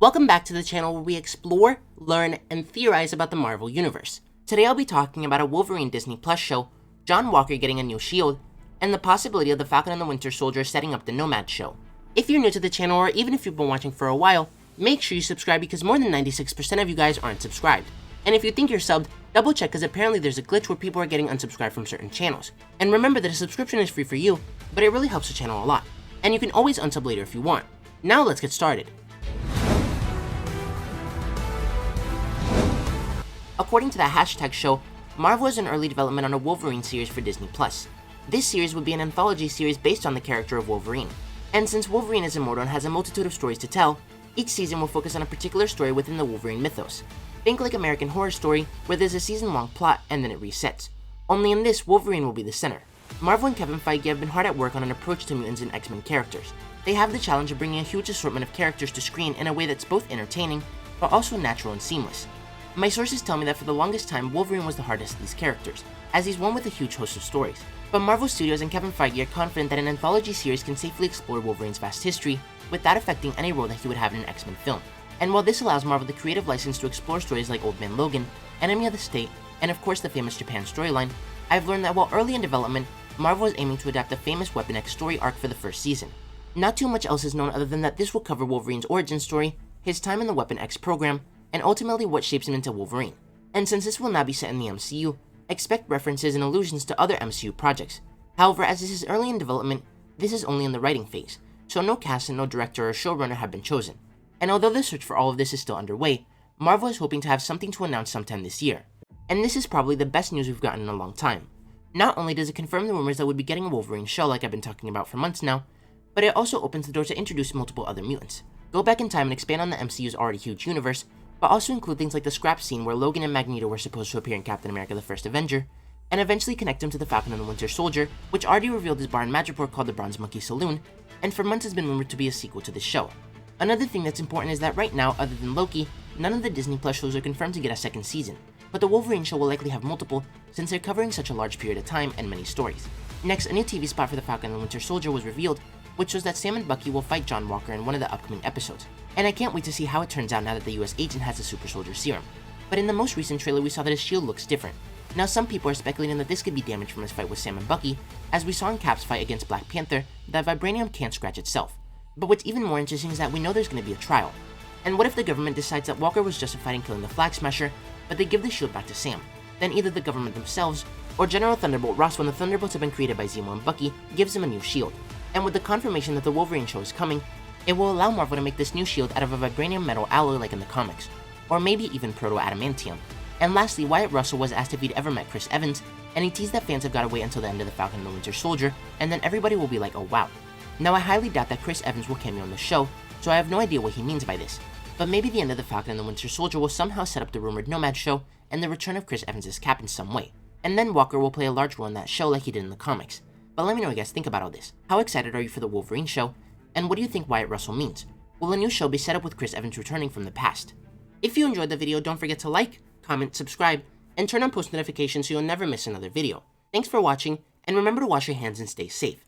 Welcome back to the channel where we explore, learn, and theorize about the Marvel Universe. Today I'll be talking about a Wolverine Disney Plus show, John Walker getting a new shield, and the possibility of the Falcon and the Winter Soldier setting up the Nomad Show. If you're new to the channel, or even if you've been watching for a while, make sure you subscribe because more than 96% of you guys aren't subscribed. And if you think you're subbed, double check because apparently there's a glitch where people are getting unsubscribed from certain channels. And remember that a subscription is free for you, but it really helps the channel a lot. And you can always unsub later if you want. Now let's get started. According to the hashtag show, Marvel is in early development on a Wolverine series for Disney+. This series would be an anthology series based on the character of Wolverine. And since Wolverine is immortal and has a multitude of stories to tell, each season will focus on a particular story within the Wolverine mythos. Think like American Horror Story, where there's a season-long plot and then it resets. Only in this, Wolverine will be the center. Marvel and Kevin Feige have been hard at work on an approach to mutants and X-Men characters. They have the challenge of bringing a huge assortment of characters to screen in a way that's both entertaining, but also natural and seamless. My sources tell me that for the longest time, Wolverine was the hardest of these characters, as he's one with a huge host of stories. But Marvel Studios and Kevin Feige are confident that an anthology series can safely explore Wolverine's vast history without affecting any role that he would have in an X-Men film. And while this allows Marvel the creative license to explore stories like Old Man Logan, Enemy of the State, and of course the famous Japan storyline, I've learned that while early in development, Marvel is aiming to adapt the famous Weapon X story arc for the first season. Not too much else is known other than that this will cover Wolverine's origin story, his time in the Weapon X program, and ultimately what shapes him into Wolverine. And since this will not be set in the MCU, expect references and allusions to other MCU projects. However, as this is early in development, this is only in the writing phase, so no cast and no director or showrunner have been chosen. And although the search for all of this is still underway, Marvel is hoping to have something to announce sometime this year. And this is probably the best news we've gotten in a long time. Not only does it confirm the rumors that we'd be getting a Wolverine show like I've been talking about for months now, but it also opens the door to introduce multiple other mutants, go back in time and expand on the MCU's already huge universe, but also include things like the scrap scene where Logan and Magneto were supposed to appear in Captain America the First Avenger, and eventually connect him to the Falcon and the Winter Soldier, which already revealed his bar in Madripoor called the Bronze Monkey Saloon, and for months has been rumored to be a sequel to this show. Another thing that's important is that right now, other than Loki, none of the Disney Plus shows are confirmed to get a second season, but the Wolverine show will likely have multiple since they're covering such a large period of time and many stories. Next, a new TV spot for the Falcon and the Winter Soldier was revealed, which shows that Sam and Bucky will fight John Walker in one of the upcoming episodes. And I can't wait to see how it turns out now that the US agent has the super soldier serum. But in the most recent trailer we saw that his shield looks different. Now some people are speculating that this could be damage from his fight with Sam and Bucky, as we saw in Cap's fight against Black Panther that vibranium can't scratch itself. But what's even more interesting is that we know there's going to be a trial. And what if the government decides that Walker was justified in killing the Flag Smasher, but they give the shield back to Sam? Then either the government themselves, or General Thunderbolt Ross, when the Thunderbolts have been created by Zemo and Bucky, gives him a new shield. And with the confirmation that the Wolverine show is coming, it will allow Marvel to make this new shield out of a vibranium metal alloy like in the comics, or maybe even proto-adamantium. And lastly, Wyatt Russell was asked if he'd ever met Chris Evans, and he teased that fans have got to wait until the end of the Falcon and the Winter Soldier, and then everybody will be like, oh wow. Now I highly doubt that Chris Evans will cameo on the show, so I have no idea what he means by this, but maybe the end of the Falcon and the Winter Soldier will somehow set up the rumored Nomad show and the return of Chris Evans as Cap in some way, and then Walker will play a large role in that show like he did in the comics. But let me know what you guys think about all this. How excited are you for the Wolverine show? And what do you think Wyatt Russell means? Will a new show be set up with Chris Evans returning from the past? If you enjoyed the video, don't forget to like, comment, subscribe, and turn on post notifications so you'll never miss another video. Thanks for watching, and remember to wash your hands and stay safe.